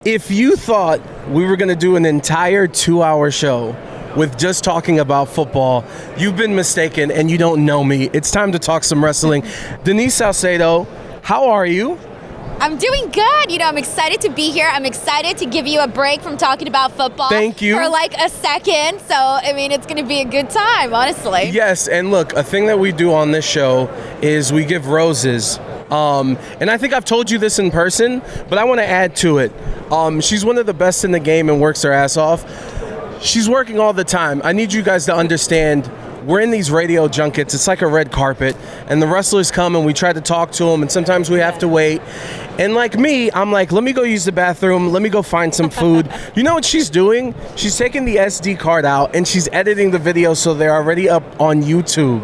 If you thought we were going to do an entire 2-hour show with just talking about football, you've been mistaken and you don't know me. It's time to talk some wrestling. Denise Salcedo, how are you? I'm doing good. I'm excited to be here. I'm excited to give you a break from talking about football. Thank you. For like a second. So, it's going to be a good time, honestly. Yes, and look, a thing that we do on this show is we give roses. And I think I've told you this in person, but I want to add to it. She's one of the best in the game and works her ass off. She's working all the time. I need you guys to understand, we're in these radio junkets. It's like a red carpet, and the wrestlers come and we try to talk to them, and sometimes we have to wait. And like me, I'm like, let me go use the bathroom. Let me go find some food. You know what she's doing? She's taking the SD card out and she's editing the video so they're already up on YouTube.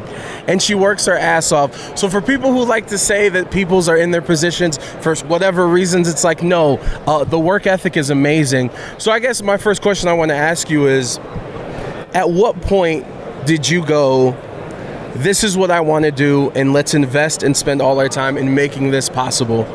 And she works her ass off. So for people who like to say that peoples are in their positions for whatever reasons, it's like, no, the work ethic is amazing. So I guess my first question I want to ask you is, at what point did you go, this is what I want to do, and let's invest and spend all our time in making this possible?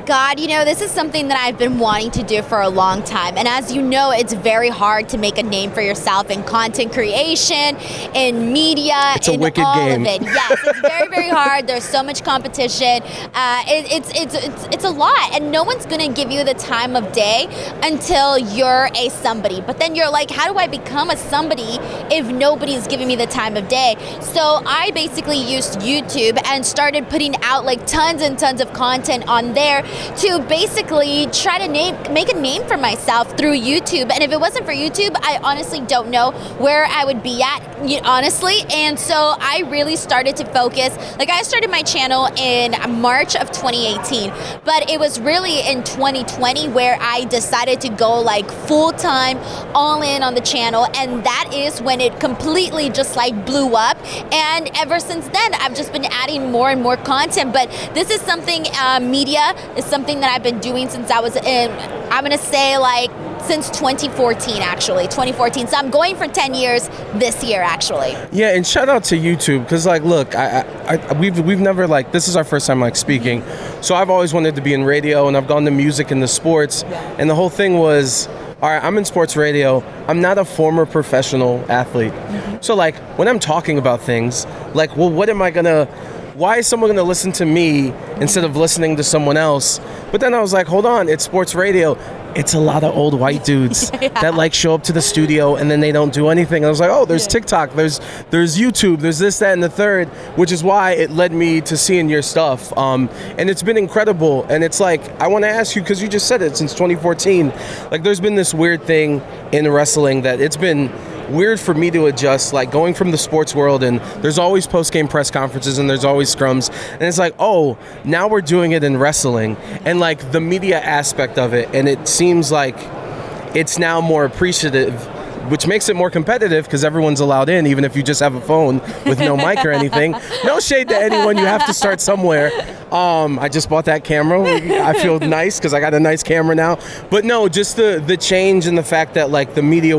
God, this is something that I've been wanting to do for a long time. And as you know, it's very hard to make a name for yourself in content creation, in media, it's a in wicked all game. of it. Yes, it's very, very hard. There's so much competition. It's a lot. And no one's going to give you the time of day until you're a somebody. But then you're like, how do I become a somebody if nobody's giving me the time of day? So I basically used YouTube and started putting out like tons and tons of content on there to basically try to make a name for myself through YouTube. And if it wasn't for YouTube, I honestly don't know where I would be at, honestly. And so I really started to focus. Like, I started my channel in March of 2018, but it was really in 2020 where I decided to go like full-time, all in on the channel. And that is when it completely just like blew up. And ever since then, I've just been adding more and more content. But this is something, media is something that I've been doing since I was in, I'm going to say like since 2014, actually, 2014. So I'm going for 10 years this year, actually. Yeah, and shout out to YouTube, because like, look, we've never like, this is our first time like speaking. So I've always wanted to be in radio, and I've gone to music and the sports, and the whole thing was, all right, I'm in sports radio. I'm not a former professional athlete. So like, when I'm talking about things, like, well, why is someone going to listen to me instead of listening to someone else? But then I was like, hold on, it's sports radio. It's a lot of old white dudes that like show up to the studio and then they don't do anything. And I was like, oh, there's TikTok, there's YouTube, there's this, that, and the third, which is why it led me to seeing your stuff. And it's been incredible. And it's like, I want to ask you, because you just said it, since 2014, like there's been this weird thing in wrestling that it's been weird for me to adjust, like going from the sports world, and there's always post-game press conferences and there's always scrums, and it's like, oh, now we're doing it in wrestling, and like the media aspect of it, and it seems like it's now more appreciative, which makes it more competitive because everyone's allowed in, even if you just have a phone with no mic or anything. No shade to anyone, you have to start somewhere. I just bought that camera. I feel nice because I got a nice camera now. But no, just the change and the fact that like the media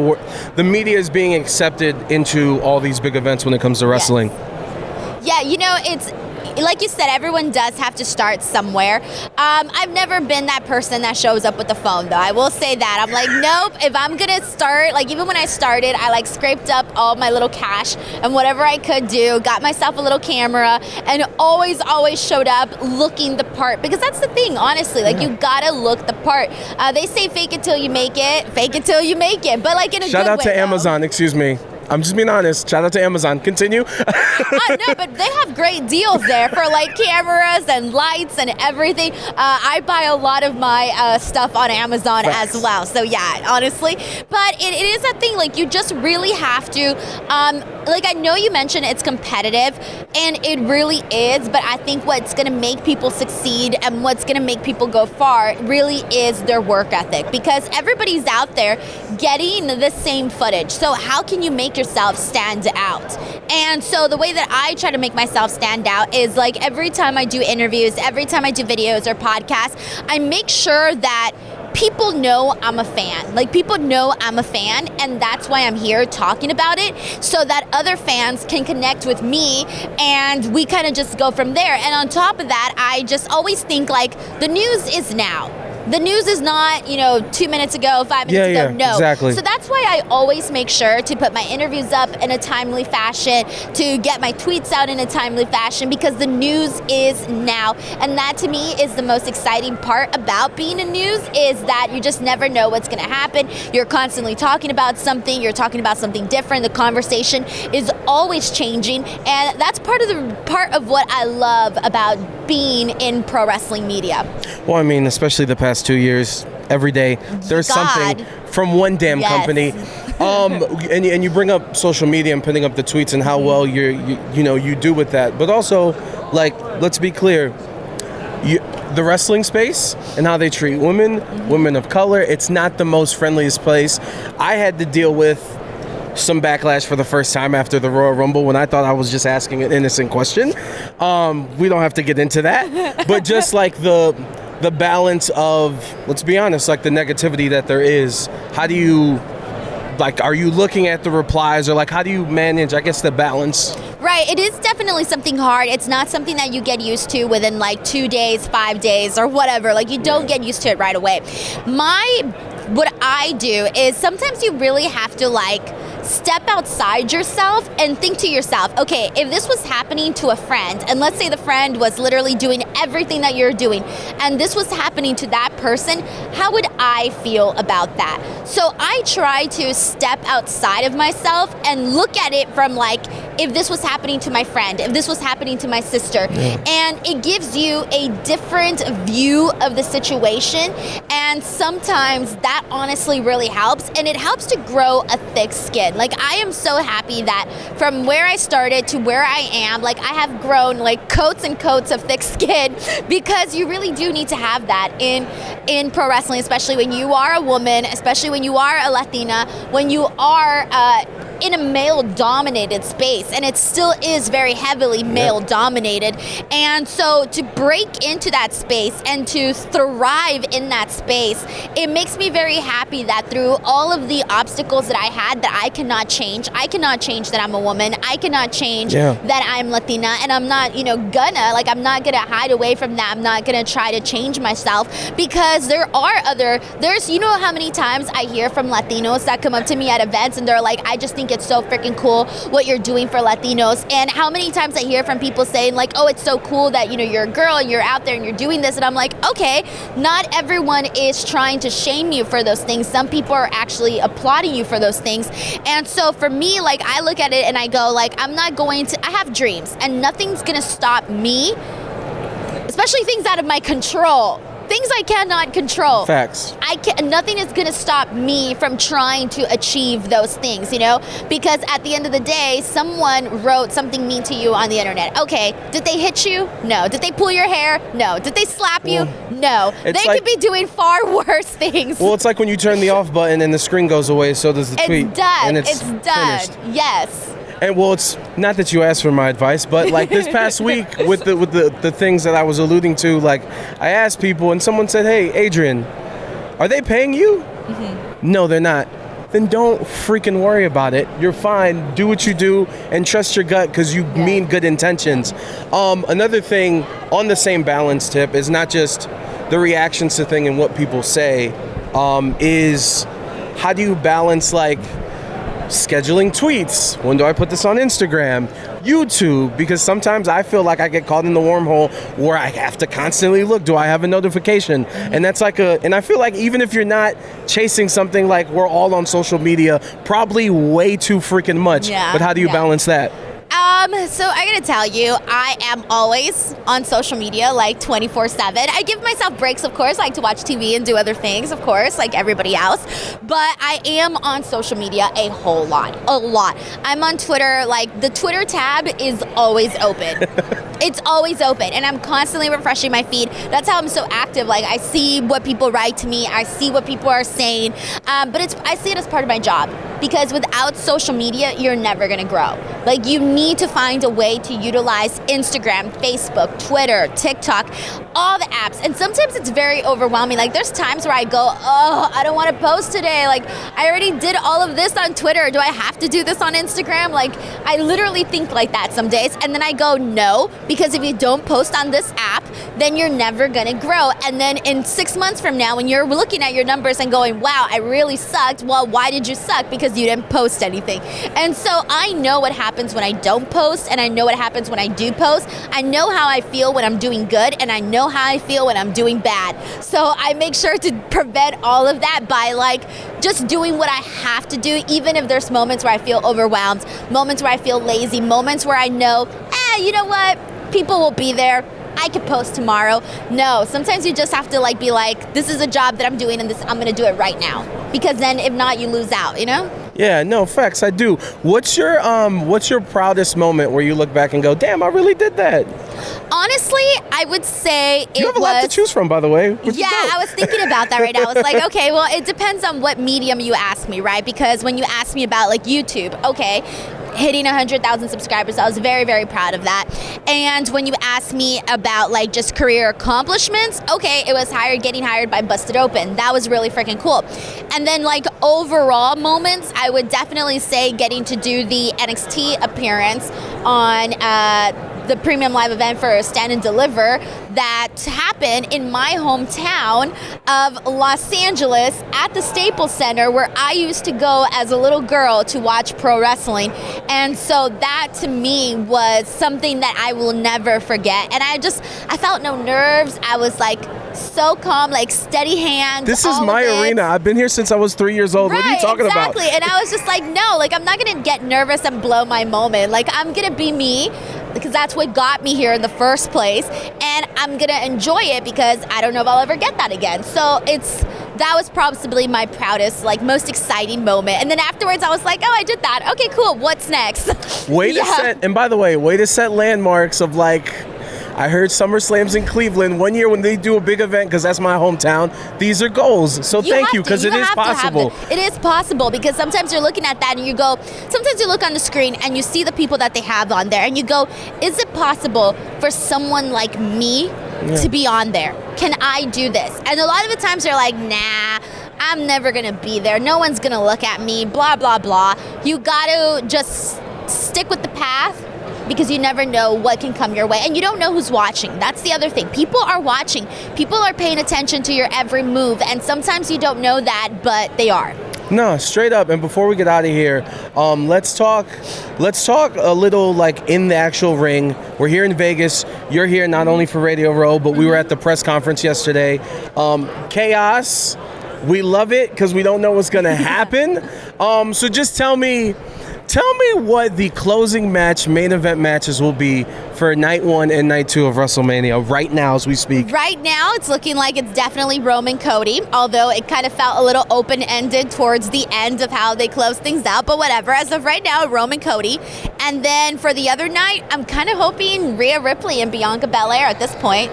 is being accepted into all these big events when it comes to wrestling. Yeah, it's like you said, everyone does have to start somewhere. I've never been that person that shows up with the phone, though. I will say that. I'm like, nope, if I'm going to start, like even when I started, I like scraped up all my little cash and whatever I could do, got myself a little camera, and always showed up looking the part. Because that's the thing, honestly, like you got to look the part. They say fake it till you make it, fake it till you make it, but like in a good way. Shout out to though. Amazon, excuse me. I'm just being honest. Shout out to Amazon. Continue. No, but they have great deals there for like cameras and lights and everything. I buy a lot of my stuff on Amazon as well. So yeah, honestly. But it is a thing, like you just really have to, like I know you mentioned it's competitive, and it really is, but I think what's going to make people succeed and what's going to make people go far really is their work ethic, because everybody's out there getting the same footage. So how can you make yourself stand out? And so the way that I try to make myself stand out is like every time I do interviews, every time I do videos or podcasts, I make sure that people know I'm a fan. Like, people know I'm a fan, and that's why I'm here talking about it, so that other fans can connect with me, and we kind of just go from there. And on top of that, I just always think, like, the news is now. The news is not, 2 minutes ago, 5 minutes ago. No. Exactly. So that's why I always make sure to put my interviews up in a timely fashion, to get my tweets out in a timely fashion, because the news is now. And that to me is the most exciting part about being in news, is that you just never know what's going to happen. You're constantly talking about something. You're talking about something different. The conversation is always changing. And that's part of what I love about being in pro wrestling media. Well, I mean, especially the past 2 years, every day there's something from one damn company. And you bring up social media and putting up the tweets and how well you do with that. But also, like, let's be clear, the wrestling space and how they treat women of color, it's not the most friendliest place. I had to deal with some backlash for the first time after the Royal Rumble when I thought I was just asking an innocent question. We don't have to get into that, but just like the balance of, let's be honest, like the negativity that there is, how do you, like, are you looking at the replies, or like how do you manage, I guess, the balance? Right, it is definitely something hard. It's not something that you get used to within like 2 days, 5 days, or whatever. Like, you don't get used to it right away. What I do is sometimes you really have to step outside yourself and think to yourself, okay, if this was happening to a friend, and let's say the friend was literally doing everything that you're doing, and this was happening to that person, how would I feel about that? So I try to step outside of myself and look at it from if this was happening to my friend, if this was happening to my sister, and it gives you a different view of the situation, and sometimes that honestly really helps, and it helps to grow a thick skin. I am so happy that from where I started to where I am, I have grown coats and coats of thick skin, because you really do need to have that in pro wrestling, especially when you are a woman, especially when you are a Latina, when you are in a male-dominated space, and it still is very heavily male-dominated. And so to break into that space and to thrive in that space, it makes me very happy that through all of the obstacles that I had that I cannot change that I'm a woman, I cannot change that I'm Latina, and I'm not, I'm not gonna hide away from that. I'm not gonna try to change myself, because there's how many times I hear from Latinos that come up to me at events and they're like, I just think it's so freaking cool what you're doing for Latinos. And how many times I hear from people saying oh, it's so cool that you're a girl and you're out there and you're doing this, and I'm like, okay, not everyone is trying to shame you for those things. Some people are actually applauding you for those things. And so for me, I look at it and I go, I have dreams, and nothing's gonna stop me, especially things out of my control. Things I cannot control. Facts. Nothing is going to stop me from trying to achieve those things, because at the end of the day, someone wrote something mean to you on the internet. Okay, did they hit you? No. Did they pull your hair? No. Did they slap you? No. They could be doing far worse things. Well, it's like when you turn the off button and the screen goes away, so does the tweet. It's done. And it's done. Finished. Yes. And well, it's not that you asked for my advice, but this past week with the things that I was alluding to, I asked people and someone said, hey, Adrian, are they paying you? Mm-hmm. No, they're not. Then don't freaking worry about it. You're fine. Do what you do and trust your gut, because you mean good intentions. Another thing on the same balance tip is not just the reactions to thing and what people say, is how do you balance scheduling tweets? When do I put this on Instagram, YouTube? Because sometimes I feel like I get caught in the wormhole where I have to constantly look, do I have a notification? And that's and I feel like even if you're not chasing something, we're all on social media probably way too freaking much. But how do you balance that? So I gotta tell you, I am always on social media 24/7. I give myself breaks, of course, to watch TV and do other things, of course, like everybody else. But I am on social media a lot. I'm on Twitter. The Twitter tab is always open. It's always open, and I'm constantly refreshing my feed. That's how I'm so active. I see what people write to me. I see what people are saying. But I see it as part of my job. because without social media, you're never gonna grow. Like, you need to find a way to utilize Instagram, Facebook, Twitter, TikTok, all the apps. And sometimes it's very overwhelming. Like, there's times where I go, oh, I don't want to post today. Like, I already did all of this on Twitter. Do I have to do this on Instagram? Like, I literally think like that some days. And then I go, no, because if you don't post on this app, then you're never gonna grow. And then in 6 months from now, when you're looking at your numbers and going, wow, I really sucked. Well, why did you suck? Because you didn't post anything. And so I know what happens when I don't post, and I know what happens when I do post. I know how I feel when I'm doing good, and I know how I feel when I'm doing bad. So I make sure to prevent all of that by like just doing what I have to do, even if there's moments where I feel overwhelmed, moments where I feel lazy, moments where I know, you know what? People will be there. I could post tomorrow. No, sometimes you just have to like be like, this is a job that I'm doing, and I'm gonna do it right now. Because then if not, you lose out, you know? Yeah, no, facts, I do. What's your proudest moment where you look back and go, damn, I really did that? Honestly, I would say you have a lot to choose from, by the way. Yeah, I was thinking about that right now. I was like, okay, well, it depends on what medium you ask me, right? Because when you ask me about like YouTube, okay, hitting 100,000 subscribers, I was very, very proud of that. And when you asked me about like just career accomplishments, okay, it was getting hired by Busted Open. That was really freaking cool. And then like overall moments, I would definitely say getting to do the NXT appearance on the premium live event for Stand and Deliver that happened in my hometown of Los Angeles at the Staples Center, where I used to go as a little girl to watch pro wrestling. And so that to me was something that I will never forget. And I felt no nerves. I was like so calm, like steady hands. This is my arena. I've been here since I was 3 years old. Right, what are you talking about? Exactly. And I was just like, no, like I'm not gonna get nervous and blow my moment. Like I'm gonna be me, because that's what got me here in the first place, and I'm gonna enjoy it because I don't know if I'll ever get that again. So that was probably my proudest, like most exciting moment. And then afterwards I was like, oh, I did that. Okay, cool. What's next? Way to set, and by the way, way to set landmarks of like, I heard SummerSlam's in Cleveland one year when they do a big event, because that's my hometown. These are goals. So thank you, because it is possible. It is possible, because sometimes you're looking at that and you go, sometimes you look on the screen and you see the people that they have on there and you go, is it possible for someone like me to be on there? Can I do this? And a lot of the times you're like, nah, I'm never gonna be there. No one's gonna look at me, blah, blah, blah. You gotta just stick with the path, because you never know what can come your way, and you don't know who's watching. That's the other thing. People are watching. People are paying attention to your every move, and sometimes you don't know that, but they are. No, straight up. And before we get out of here, let's talk a little like in the actual ring. We're here in Vegas. You're here not only for Radio Row, but we were at the press conference yesterday. Chaos. We love it because we don't know what's going to happen. So just tell me what the closing match, main event matches will be for night 1 and night 2 of WrestleMania right now as we speak. Right now, it's looking like it's definitely Roman Cody, although it kind of felt a little open-ended towards the end of how they closed things out, but whatever. As of right now, Roman Cody. And then for the other night, I'm kind of hoping Rhea Ripley and Bianca Belair at this point.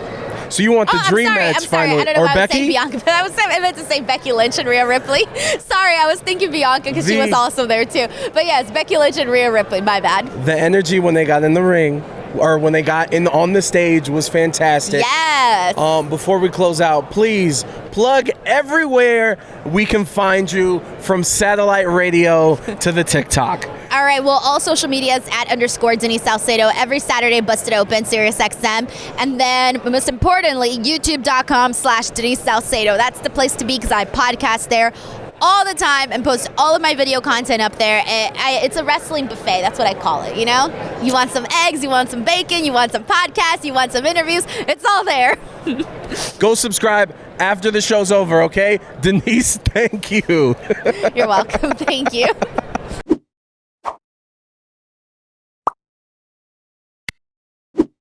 So you want the dream match finally? I don't know or why Becky? I was saying Bianca, but I meant to say Becky Lynch and Rhea Ripley. Sorry, I was thinking Bianca because she was also there too. But yes, Becky Lynch and Rhea Ripley, my bad. The energy when they got in the ring, or when they got on the stage, was fantastic. Yes. Before we close out, please plug everywhere we can find you, from satellite radio to the TikTok. All right, well, all social media is at _Denise Salcedo. Every Saturday, Busted Open, SirusXM. And then, most importantly, youtube.com/Denise Salcedo. That's the place to be, because I podcast there all the time and post all of my video content up there. It's a wrestling buffet. That's what I call it, you know? You want some eggs, you want some bacon, you want some podcasts, you want some interviews. It's all there. Go subscribe after the show's over, okay? Denise, thank you. You're welcome. Thank you.